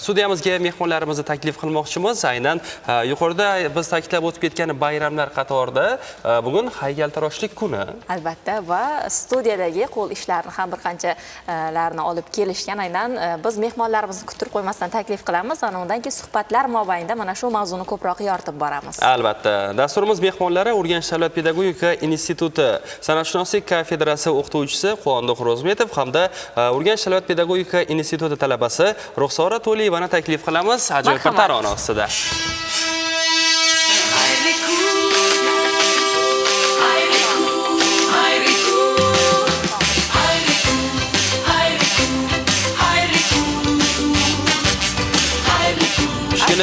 Studiyamizga mehmonlarimizni taklif qilmoqchimiz. Aynan yuqorida biz ta'kidlab o'tib ketgan bayramlar qatorida bugun haykaltaroshlik kuni. Albatta va studiyadagi qo'l ishlarini ham bir qanchalarni olib kelishgan. Aynan biz mehmonlarimizni kutib qo'ymasdan taklif qilamiz. Ana undan keyin suhbatlar mobaynida mana shu mavzuni ko'proq yoritib boramiz. Albatta. Dasturimiz mehmonlari Urganch davlat pedagogika instituti san'atshunoslik kafedrasi o'qituvchisi Quvondiq Ro'zmetov hamda Urganch davlat pedagogika instituti talabasi Ruxsora To'liyevani taklif qilamiz. Ajoyib bir tarona ostida.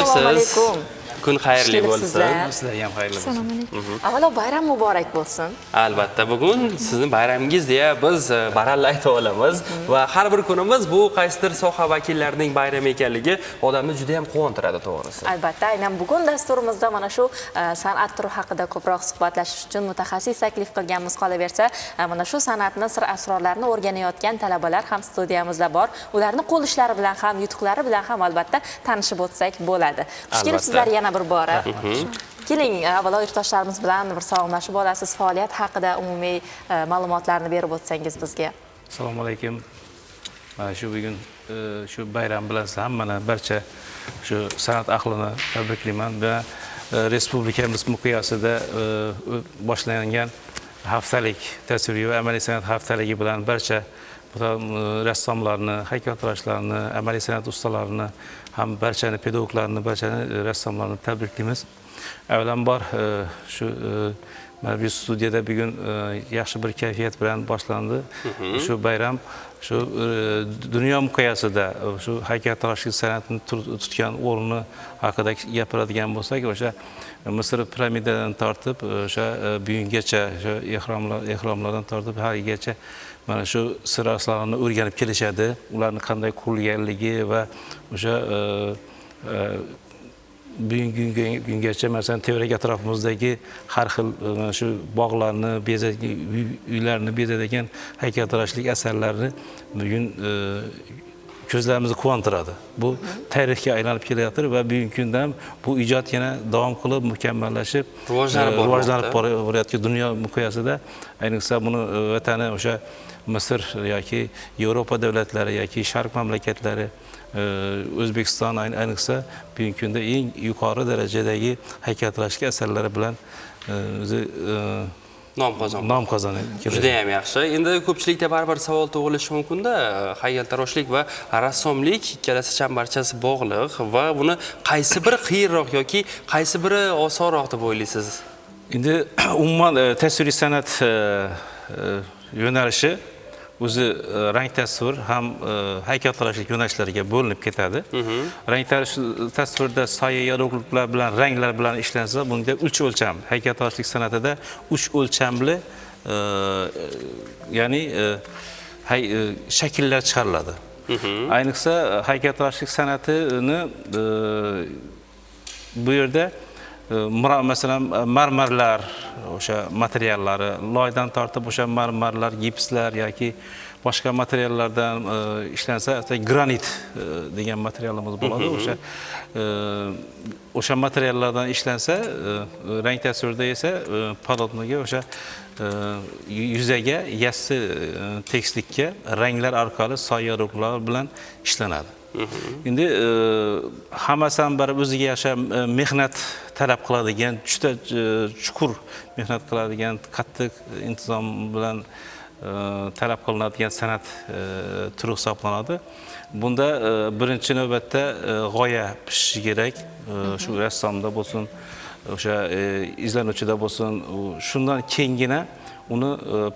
Assalomu alaykum. Kun xayrli bo'lsin. Sizlarga ham xayrli bo'lsin. Avvalo bayram muborak bo'lsin. Albatta, bugun sizni bayramingiz deya biz baralla aytib olamiz va har bir kunimiz bu qaysidir soha vakillarining bayrami ekanligi odamni juda ham quvontiradi, to'g'risi. Albatta, aynan bugun dasturimizda mana shu san'at turi haqida ko'proq suhbatlashish uchun mutaxassis taklif qilganmiz. Qolaversa, mana shu san'atni sir asrorlarini o'rganayotgan talabalar ham studiyamizda bor. Ularni qo'l ishlari bilan ham, yutuqlari bilan ham albatta tanishib o'tsak bo'ladi. Xush kelibsizlar yana bir bora. Keling, avvalo yurtdoshlarimiz bilan bir salomlashib olasiz. Faoliyat haqida umumiy ma'lumotlarni berib o'tsangiz bizga. Assalomu alaykum. Shu bugun shu bayram bilan hammani barcha shu san'at ahlini tabriklayman va respublikamiz miqyosida boshlangan haftalik tasviriy va amaliy san'at haftaligi bilan barcha rassomlarni, haykaltaroshlarni, amaliy san'at ustalarini ham barchani pedagoglarni, barchani rassomlarni tabriklaymiz. Avvalambor shu biz studiyada bugun yaxshi bir kayfiyat bilan boshlandi. Shu bayram shu dunyo miqyosida shu haykaltaroshlik san'atini tutgan o'rni haqida gapiradigan bo'lsak, o'sha Misr piramidadan tortib o'sha bugungacha o'sha ehromlardan tortib haligacha mana shu sir asrorlarini o'rganib kelishadi. Ularni qanday qurilganligi va o'sha bugungi kungacha masalan tevarak atrofimizdagi har xil shu bog'larni, uylarni bezadigan haykaltaroshlik asarlarini bugun ko'zlarimizni quvontiradi. Bu tarixga aylanib kelayotir va bugungi kunda ham bu ijod yana davom qilib, mukammallashib, rivojlanib borayotgan dunyo miqyosida, ayniqsa buni vatani o'sha Misr yoki Yevropa davlatlari yoki Sharq mamlakatlari, O'zbekiston ayniqsa bugungi kunda eng yuqori darajadagi haykaltaroshlik asarlari bilan o'zi nom qozonadi. Juda ham yaxshi. Endi ko'pchilikda baribir savol tug'ilishi mumkin-da, haykaltaroshlik va rassomlik ikkalasi chambarchasi bog'liq va buni qaysi biri qiyinroq yoki qaysi biri osonroq deb o'ylaysiz? Endi umuman tasviriy san'at yo'nalishi o'zi rang tasvir ham haykaltaroshlik yo'nalishlariga bo'linib ketadi. Rang tasvirda soya yorug'liklar bilan, ranglar bilan ishlansa, bunda 3 o'lcham. Haykaltaroshlik san'atida 3 o'lchamli ya'ni shakllar chiqariladi. Ayniqsa haykaltaroshlik san'atini bu yerda masalan marmarlar, o'sha materiallari, loydan tortib o'sha marmarlar, gipslar yoki boshqa materiallardan ishlansa, granit degan materialimiz bo'ladi. O'sha materiallardan ishlansa, rang tasvirda esa polotnoga o'sha yuzaga yassi tekislikka ranglar orqali soya yorug'liklar bilan ishlanadi. Endi hammasi ham bir o'ziga yarasha mehnat talab qiladigan, juda chuqur mehnat qiladigan, qattiq intizom bilan talab qilinadigan san'at turi hisoblanadi. Bunda birinchi navbatda g'oya pishishi kerak. Shu rassomda bo'lsin, o'sha izlanuvchida bo'lsin, shundan keyingina uni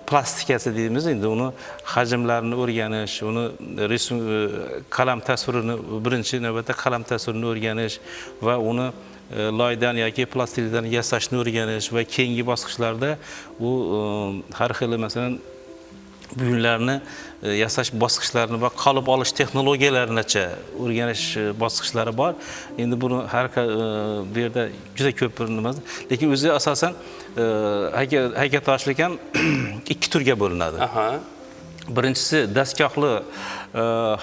plastikasi deymiz, endi uni hajmlarini o'rganish, uni qalam tasvirini, birinchi navbatda qalam tasvirini o'rganish va uni loydan yoki plastikdan yasashni o'rganish va keyingi bosqichlarda u har xil masalan buyumlarni yasash bosqichlarini va qolib olish texnologiyalarigacha o'rganish bosqichlari bor. Endi buni har bu yerda juda ko'p bir nima, lekin o'zi asosan haykaltaroshlik ham ikki turga bo'linadi. birinchisi dastgohli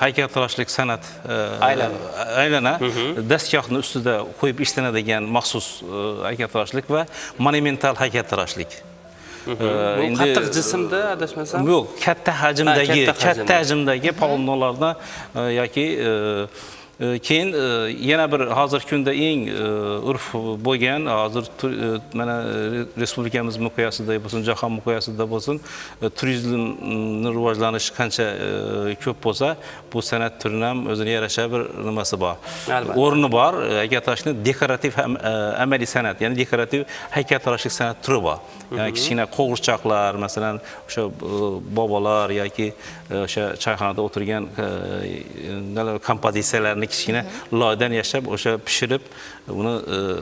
haykaltaroshlik san'at aylana dastgohni ustida qo'yib ishlanadigan maxsus haykaltaroshlik va monumental haykaltaroshlik. Bu qattiq jismda adashmasam. Yo'q, katta hajmdagi polonlardan yoki keyin yana bir hozirgi kunda eng urf bo'lgan, hozir mana respublikamiz miqyosida bo'lsin, jahon miqyosida bo'lsin, turizmning rivojlanishi qancha ko'p bo'lsa, bu san'at turining ham o'ziga yarasha bir nimasi bor. O'rni bor. Haykaltaroshlik dekorativ amaliy san'at, ya'ni dekorativ haykaltaroshlik san'at turi bor. Ya'ni kichkina qo'g'irchoqlar, masalan, o'sha bobolar yoki o'sha choyxonada o'tirgan kompozitsiyalarni kichkina loydan yashab, o'sha pishirib, uni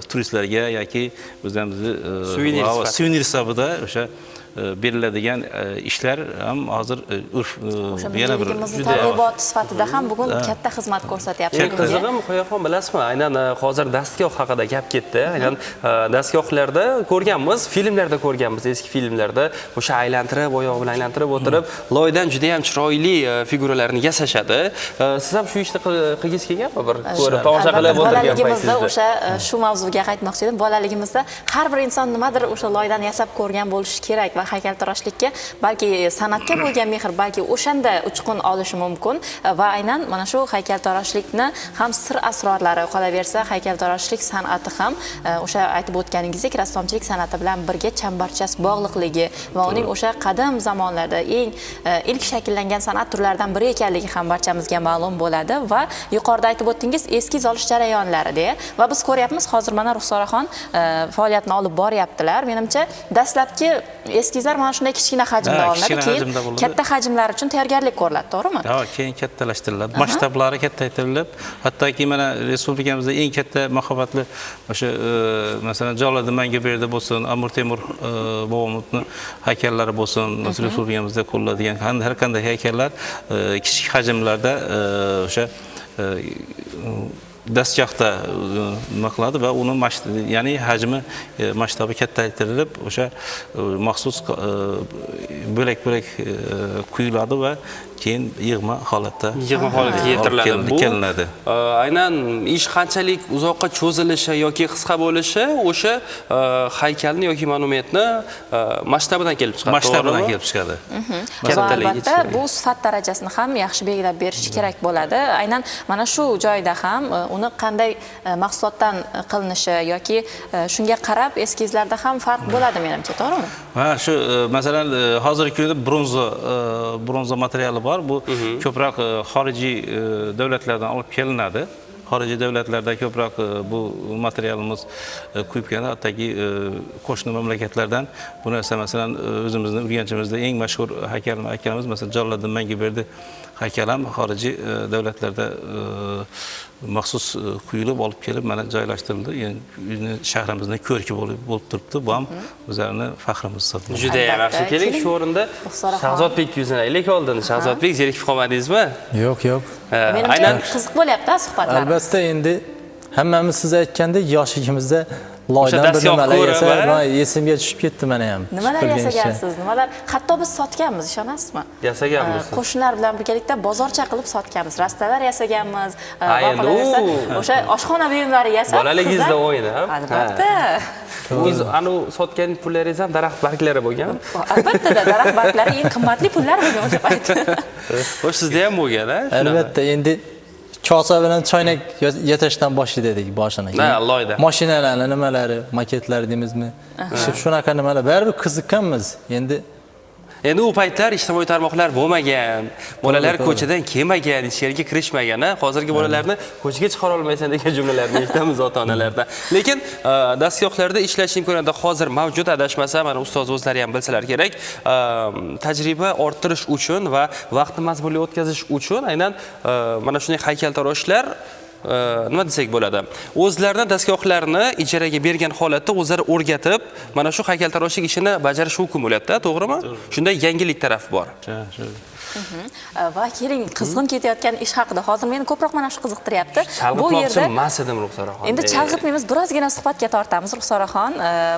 turistlarga yoki o'zimizni suvenir hisobida o'sha beriladigan ishlar ham hozir urf yana bir targ'ibot sifatida ham bugun katta xizmat ko'rsatyapti. Qizig'i Muqoyyaxon, bilasizmi? Aynan hozir dastgoh haqida gap ketdi. Aynan dastgohlarda ko'rganmiz, filmlarda ko'rganmiz, eski filmlarda o'sha aylantirib, oyoq bilan aylantirib o'tirib, loydan juda ham chiroyli figuralarni yasashadi. Siz ham shu ishni qilgis kelganmi? Bir ko'rib tomosha qilib o'tirgan bolaligimizda o'sha shu mavzuga qaytmoqchi edim. Bolaligimizda har bir inson nimadir o'sha loydan yasab ko'rgan bo'lishi kerak. Haykaltaroshlikka, balki san'atga bo'lgan mehr balki o'shanda uchqun olishi mumkin va aynan mana shu haykaltaroshlikni ham sir asrorlari qolaversa, haykaltaroshlik san'ati ham o'sha aytib o'tganingizdek rassomchilik san'ati bilan birga chambarchas bog'liqligi va uning o'sha qadim zamonlarda ilk shakllangan san'at turlaridan biri ekanligi ham barchamizga ma'lum bo'ladi va yuqorida aytib o'tdingiz eskiz olish jarayonlari deya va biz ko'ryapmiz hozir mana Ruxsoraxon faoliyatni olib boryaptilar. Menimcha dastlabki eskizlar mana shunday kichkina hajmda olinadi, keyin katta hajmlar uchun tayyorgarlik ko'riladi, to'g'rimi? Ha, keyin kattalashtiriladi. Masshtablari kattaytirilib, hattoki mana respublikamizda eng katta mahobatli o'sha masalan Jaloliddin Manguberdi bo'lsin, Amir Temur bobomizning haykallari bo'lsin, respublikamizda qo'llaniladigan har qanday haykallar kichik hajmlarda o'sha dastgohda nima qiladi va uni ya'ni hajmi masshtabi kattaytirilib o'sha maxsus bo'lak-bo'lak quyiladi va keyin yig'ma holatga keltiriladi. Aynan ish qanchalik uzoqqa cho'zilishi yoki qisqa bo'lishi o'sha haykalni yoki monumentni masshtabidan kelib chiqadi. Masshtabidan kelib chiqadi. Albatta bu sifat darajasini ham yaxshi belgilab berish kerak bo'ladi. Aynan mana shu joyda ham uni qanday mahsulotdan qilinishi yoki shunga qarab eskizlarda ham farq bo'ladi menimcha, to'g'rimi? Ha, shu masalan hozirgi kunda bronza materiali bor. Bu ko'proq xorijiy davlatlardan olib kelinadi. Xorijiy davlatlarda ko'proq bu materialimiz quyib keladi. Hattoki qo'shni mamlakatlardan bu narsa masalan o'zimizning Urganchimizda eng mashhur haykalimiz masalan Jaloliddin Manguberdi haykali ham xorijiy davlatlarda maxsus quyilib olib kelib mana joylashtirildi. Ya'ni shahrimizning ko'rki bo'lib turibdi. Bu ham o'zlarini faxrimiz hisoblanadi. Juda ham yaxshi. Keling, shu o'rinda Shahzodbekka yuzlanaylik oldin. Shahzodbek, zerikib qolmadingizmi? Yo'q. Menimcha qiziq bo'lyapti suhbatlar. Albatta, endi hammamiz siz aytgandek yoshligimizda loydan bir nimalar yasab, esimga tushib ketdi mana ham. Nimalar yasagansiz? Nimalar? Hatto biz sotganmiz, ishonasizmi? Yasaganmiz. Qo'shnilar bilan birgalikda bozorcha qilib sotganmiz. Rastalar yasaganmiz. O'sha oshxona buyumlari yasab. Bolaligingizda o'yini, ha? Albatta. O'z anu sotgan pullaringiz ham daraxt barglari bo'lgan. Albatta, daraxt barglari eng qimmatli pullar bo'lgan o'sha paytda. Xo'sh, sizda ham bo'lgan, ha? Albatta, endi kosa bilan choynak yasashdan boshladik boshini. Loyda. Mashinalarni nimalari, maketlar deymizmi? Shunaqa nimalar baribir qiziqqanmiz. Endi u paytlar ijtimoiy tarmoqlar bo'lmagan, bolalar ko'chadan kelmagan, ichkariga kirishmagan. Hozirgi bolalarni ko'chaga chiqara olmaysan degan jumlalarni eshitamiz ota-onalardan. Lekin dastgohlarda ishlash imkoniyati hozir mavjud, adashmasam, mana ustoz o'zlari ham bilsalar kerak. Tajriba orttirish uchun va vaqtni mazmunli o'tkazish uchun aynan mana shunday haykaltaroshlar nima desak bo'ladi? O'zlarining dastgohlarini ijaraga bergan holatda o'zlari o'rgatib, mana shu haykaltaroshlik ishini bajarish mumkin bo'lyapti, to'g'rimi? Shunda yangilik taraf bor. Va keling, qizg'in ketayotgan ish haqida hozir meni ko'proq mana shu qiziqtiryapti. Chalg'itmoqchi emas edim Ruxsoraxon. Endi chalg'itmaymiz, birozgina suhbatga tortamiz Ruxsoraxon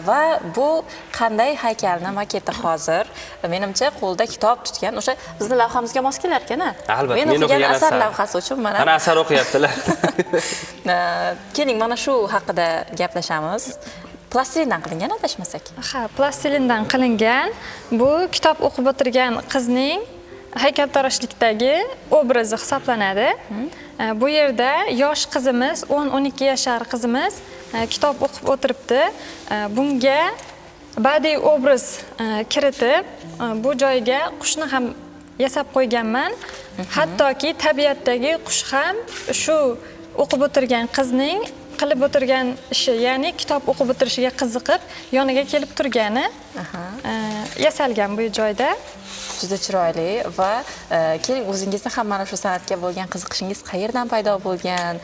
va bu qanday haykalni maketi hozir? Menimcha qo'lda kitob tutgan, o'sha bizning lavhamizga mos kelar ekan-a? Albatta, men o'qigan asar lavhasi uchun mana asar o'qiyaptilar. Keling, mana shu haqida gaplashamiz. Plastilindan qilingan adashmasak. Ha, plastilindan qilingan. Bu kitob o'qib o'tirgan qizning haykaltaroshlikdagi obrazi hisoblanadi. Bu yerda yosh qizimiz, 10-12 yashar qizimiz kitob o'qib o'tiribdi. Bunga badiiy obraz kiritib, bu joyga qushni ham yasab qo'yganman. Hattoki tabiatdagi qush ham shu o'qib o'tirgan qizning qilib o'tirgan ishi, ya'ni kitob o'qib o'tirishiga qiziqib, yoniga kelib turgani yasalgan bu joyda. Juda chiroyli va keling, o'zingizni ham mana shu san'atga bo'lgan qiziqishingiz qayerdan paydo bo'lgan?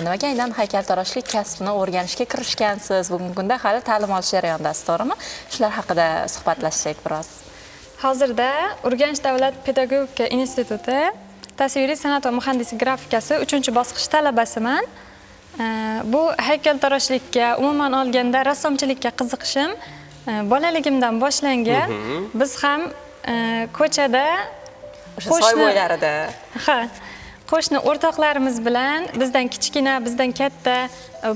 Nimaga aynan haykaltaroshlik kasbini o'rganishga kirishgansiz? Bugungi kunda hali ta'lim olish jarayonidasiz, to'g'rimi? Shular haqida suhbatlashsak biroz. Hozirda Urganch davlat pedagogika instituti tasviriy san'at va muhandislik grafikasi 3-bosqich talabasiman. Bu haykaltaroshlikka, umuman olganda rassomchilikka qiziqishim bolaligimdan boshlangan. Biz ham ko'chada soy bo'ylarida. Ha, qo'shni o'rtoqlarimiz bilan, bizdan kichkina, bizdan katta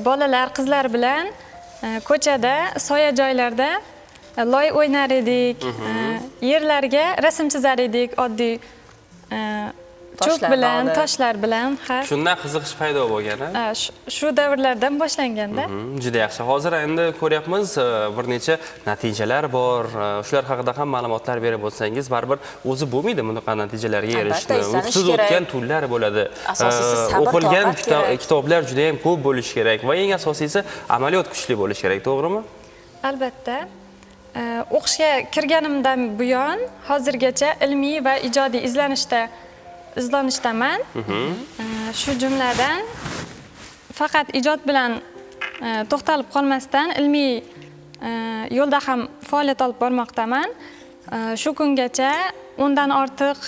bolalar, qizlar bilan ko'chada, soya joylarda loy o'ynar edik, yerlarga rasm chizar edik, oddiy cho'k bilan, toshlar bilan. Shundan qiziqish paydo bo'lgan, ha? Shu davrlardan boshlanganda. Juda yaxshi. Hozir endi ko'ryapmiz, bir necha natijalar bor. Shular haqida ham ma'lumotlar berib o'tsangiz, baribir o'zi bo'lmaydi bunaqa natijalarga erishishni. Uyqusiz o'tgan tunlar bo'ladi. Asosiysi sabr, o'qilgan toqat kerak. kitoblar juda ham ko'p bo'lishi kerak va eng asosiysi amaliyot kuchli bo'lishi kerak, to'g'rimi? Albatta. O'qishga kirganimdan buyon hozirgacha ilmiy va ijodiy izlanishdaman. Shu jumladan faqat ijod bilan to'xtalib qolmasdan ilmiy yo'lda ham faoliyat olib bormoqdaman. Shu kungacha 10 dan ortiq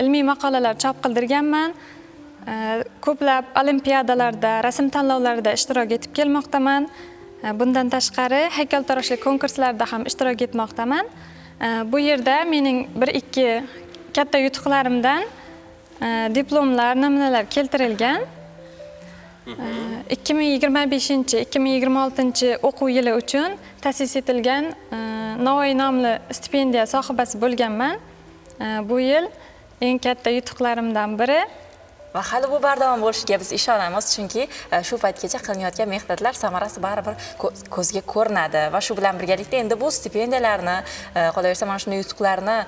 ilmiy maqolalar chop qildirganman. Ko'plab olimpiadalarda, rasm tanlovlarida ishtirok etib kelmoqdaman. Bundan tashqari haykaltaroshlik konkurslarida ham ishtirok etmoqdaman. Bu yerda mening 1-2 katta yutuqlarimdan diplomlar, namunalar keltirilgan. 2025-2026 o'quv yili uchun ta'sis etilgan Navoiy nomli stipendiya sohibasi bo'lganman. Bu yil eng katta yutuqlarimdan biri. Va hali bu bardavom bo'lishiga biz ishonamiz, chunki shu paytgacha qilinayotgan mehnatlar samarasi baribir ko'zga ko'rinadi va shu bilan birgalikda endi bu stipendiyalarni, qolaversa mana shunday yutuqlarni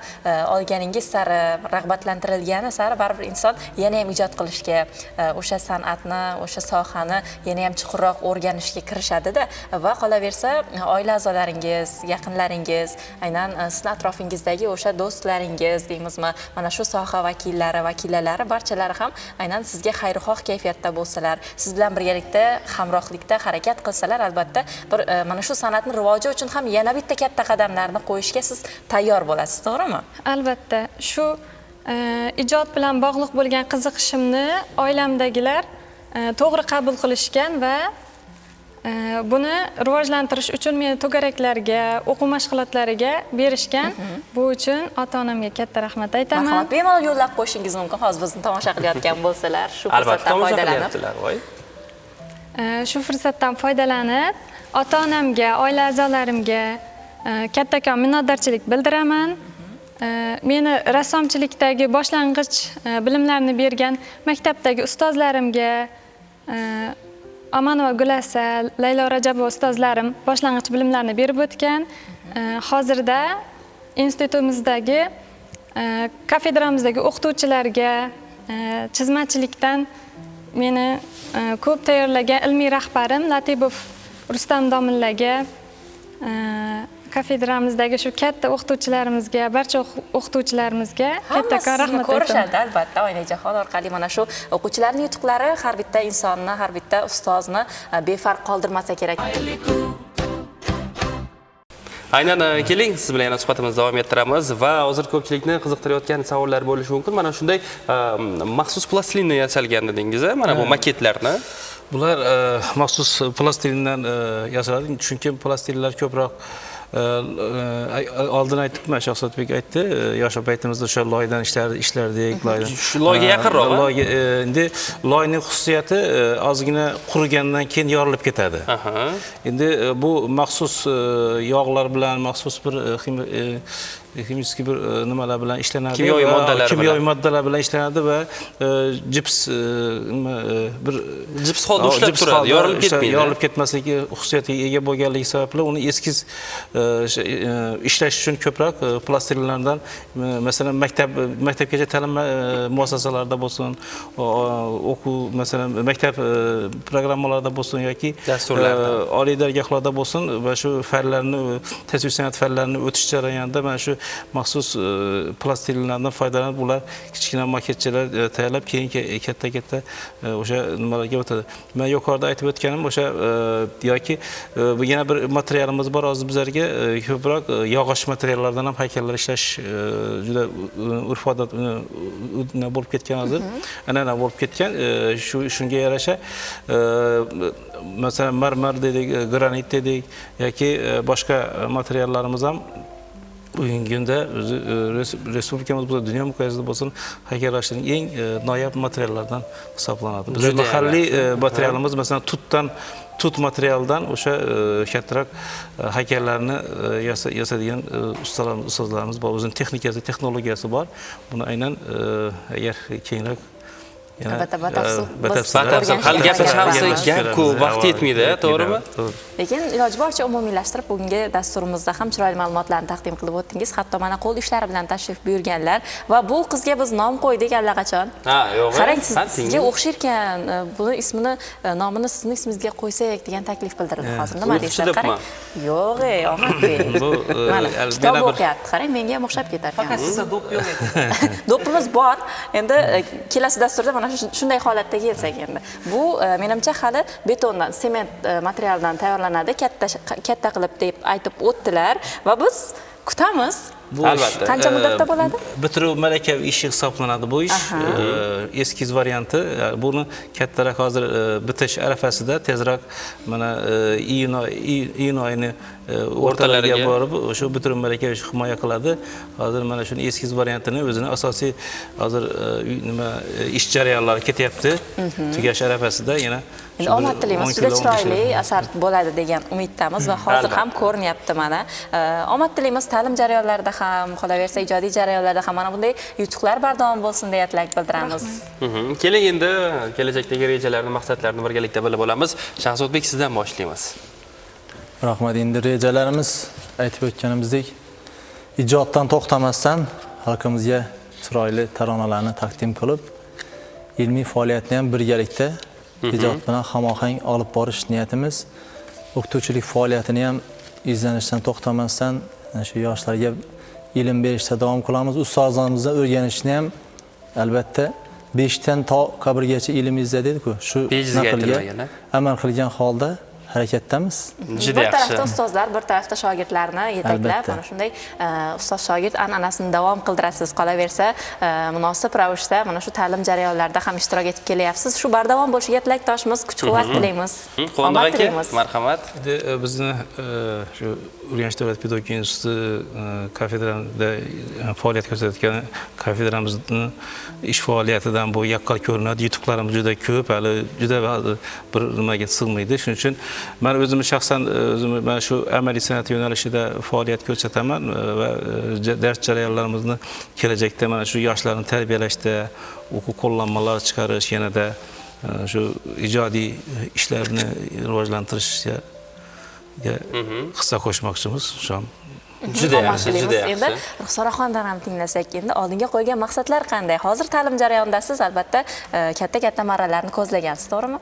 olganingiz sari, rag'batlantirilgani sari baribir inson yana ham ijod qilishga, o'sha san'atni, o'sha sohani yana ham chuqurroq o'rganishga kirishadi-da va qolaversa oila a'zolaringiz, yaqinlaringiz, aynan sizning atrofingizdagi o'sha do'stlaringiz, deymizmi, mana shu soha vakillari, vakillalari barchalari ham aynan sizga xayrixoh kayfiyatda bo'lsalar, siz bilan birgalikda hamrohlikda harakat qilsalar, albatta bir mana shu san'atning rivoji uchun ham yana bitta katta qadamlarni qo'yishga siz tayyor bo'lasiz, to'g'rimi? Albatta. Shu ijod bilan bog'liq bo'lgan qiziqishimni oilamdagilar to'g'ri qabul qilishgan va buni rivojlantirish uchun meni to'garaklarga, o'quv mashg'ulotlariga berishgan. Bu uchun ota-onamga katta rahmat aytaman. Marhamat, bemalol yo'llab qo'yishingiz mumkin. Hozir bizni tomosha qilayotgan bo'lsalar, shu fursatdan foydalanib. Shu fursatdan foydalanib, ota-onamga, oila a'zolarimga kattakon minnatdorchilik bildiraman. Meni rassomchilikdagi boshlang'ich bilimlarni bergan maktabdagi ustozlarimga, Amanova Gulasal, Laylo Rajabova ustozlarim boshlang'ich bilimlarni berib o'tgan. Hozirda institutimizdagi, kafedramizdagi o'qituvchilarga, chizmachilikdan meni ko'p tayyorlagan ilmiy rahbarim Latipov Rustam Domillaga, kafedramizdagi shu katta o'qituvchilarimizga, barcha o'qituvchilarimizga kattakon rahmat aytaman. Ko'rishadi albatta oynajahon orqali mana shu o'quvchilarning yutuqlari har bitta insonni, har bitta ustozni befarq qoldirmasa kerak. Aynan keling, siz bilan yana suhbatimizni davom ettiramiz va hozir ko'pchilikni qiziqtirayotgan savollar bo'lishi mumkin. Mana shunday maxsus plastindan yasalgan dedingiz, mana bu maketlarni. Bular maxsus plastilindan yasaladi. Chunki plastinlar ko'proq oldin aytdik, mana Shahzodbek aytdi, yosh paytimizda o'sha loydan ishlardik, loydan. Shu loyga yaqinroq. Loyga endi loyning xususiyati ozgina qurigandan keyin yorilib ketadi. Endi bu maxsus yog'lar bilan, maxsus bir kimyoviy bir nimalar bilan ishlanadi. Kimyoviy moddalar bilan ishlanadi va gips holda ushlab turadi, yorilib ketmaydi. Yorilib ketmasligi xususiyatiga ega bo'lganligi sababli uni eskiz ishlash uchun ko'proq plastilinlardan, masalan, maktabgacha ta'lim muassasalarida bo'lsin, o'quv, masalan, maktab programmalarida bo'lsin yoki oliy dargohlarda bo'lsin va shu fanlarni, tasvir san'at fanlarini o'tish jarayonida mana shu maxsus plastilinlardan foydalanib, ular kichkina maketchalar tayyorlab, keyin katta o'sha nimalarga o'tadi. Men yuqorida aytib o'tganim o'sha yoki bu yana bir materialimiz bor, hozir bizlarga ko'proq yog'och materiallardan ham haykallar ishlash juda urf-odat bo'lib ketgan hozir. An'ana bo'lib ketgan. Shunga yarasha masalan marmar dedik, granit dedik yoki boshqa materiallarimiz ham bugungi kunda respublikamiz bo'lsa, dunyo miqyosida bo'lsin, haykallashning eng noyob materiallardan hisoblanadi. Bizning mahalliy materialimiz masalan tut materialdan o'sha kattaroq haykallarni yasadigan ustozlarimiz bor. O'zining texnikasi, texnologiyasi bor. Buni aynan agar keyinroq batafsil hali gapirishamiz, gap ko'p, vaqt yetmaydi, to'g'rimi? Lekin iloji boricha umumiylashtirib bugungi dasturimizda ham chiroyli ma'lumotlarni taqdim qilib o'tdingiz. Hatto mana qo'l ishlari bilan tashrif buyurganlar va bu qizga biz nom qo'ydik allaqachon. Yo'q. Qarang, sizga o'xshirkan, buni ismini, nomini sizning ismingizga qo'ysak degan taklif bildirildi hozir. Nima deysiz? Qarang. Yo'q, Ahmadbek. Mana kitob o'qiyapti. Qarang, menga ham o'xshab ketar ekan. Faqat sizda do'q yo'q ekan. Do'ppimiz bor. Endi kelasi dasturda mana shunday holatga kelsak endi. Bu menimcha hali betondan, sement materialidan tayyorlanadi, katta qilib deb aytib o'tdilar va biz kutamiz. Albatta. Qancha muddatda bo'ladi? Bitiruv malakaviy ish hisoblanadi bu ish. Eskiz varianti. Buni kattaroq hozir bitish arafasida, tezroq mana iyun oyini o'rtalariga borib shu bitiruv malakaviy ish himoya qiladi. Hozir mana shuni eskiz variantini o'zini asosiy hozir nima ish jarayonlari ketyapti. Tugash arafasida yana Endi omad tilaymiz, juda chiroyli asar bo'ladi degan umiddamiz va hozir ham ko'rinyapti mana. Omad tilaymiz, ta'lim jarayonlarida ham, qolaversa ijodiy jarayonlarda ham mana bunday yutuqlar bardavom bo'lsin deya tilak bildiramiz. Keling endi kelajakdagi rejalarni, maqsadlarni birgalikda bilib olamiz. Shahzodbek, sizdan boshlaymiz. Rahmat. Endi rejalarimiz aytib o'tganimizdek, ijoddan to'xtamasdan xalqimizga chiroyli taronalarni taqdim qilib, ilmiy faoliyatni ham birgalikda ijod bilan hamohang olib borish niyatimiz. O'qituvchilik faoliyatini ham izlanishdan to'xtamasdan shu yoshlarga ilm berishda davom qilamiz. Ustozlarimizdan o'rganishni ham albatta 5 dan to qabrgacha ilm izladik-ku. Shu amal qilgan holda harakatdamiz. Bir tarafda ustozlar, bir tarafda shogirdlarni yetaklab, mana shunday ustoz shogird an'anasini davom qildirasiz. Qolaversa, munosib ravishda mana shu ta'lim jarayonlarida ham ishtirok etib kelyapsiz. Shu bardavom bo'lishiga tilakdoshmiz, kuch-quvvat tilaymiz. Quvondiq aka, marhamat. Bizni shu Urganch davlat pedagogika instituti kafedrasida faoliyat ko'rsatayotgan kafedramizning ish faoliyatidan bu yaqqol ko'rinadi. Yutuqlarimiz juda ko'p, hali juda bir nimaga sig'maydi. Shuning uchun men o'zim shaxsan mana shu amaliy san'at yo'nalishida faoliyat ko'rsataman va dars jarayonlarimizni kelajakda mana shu yoshlarni tarbiyalashda, o'quv qo'llanmalar chiqarish, yanada shu ijodiy ishlarni rivojlantirishga hissa qo'shmoqchimiz. Shu ham juda yaxshi. Endi Ruxsoraxondan ham tinglasak, endi oldinga qo'ygan maqsadlar qanday? Hozir ta'lim jarayonidasiz, albatta katta marralarni ko'zlagansiz, to'g'rimi?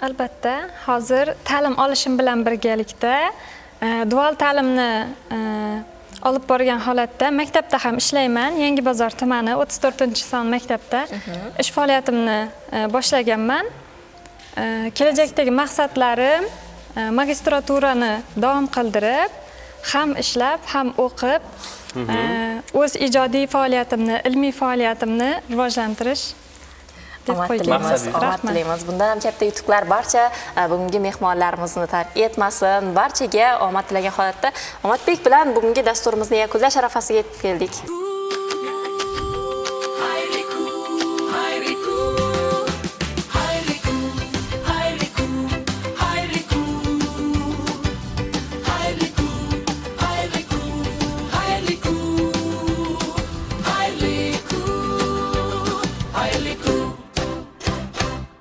Albatta, hozir ta'lim olishim bilan birgalikda dual ta'limni olib borgan holatda maktabda ham ishlayman. Yangibozor tumani 34-son maktabda ish faoliyatimni boshlaganman. Kelajakdagi maqsadlarim magistraturani davom qildirib, ham ishlab, ham o'qib, o'z ijodiy faoliyatimni, ilmiy faoliyatimni rivojlantirish deb Omad qo'yganmiz. tilaymiz, omad Rahmat. tilaymiz. Bundan ham katta yutuqlar barcha bugungi mehmonlarimizni tark etmasin. Barchaga omad tilagan holatda Omadbek bilan bugungi dasturimizni yakunlash arafasiga yetib keldik.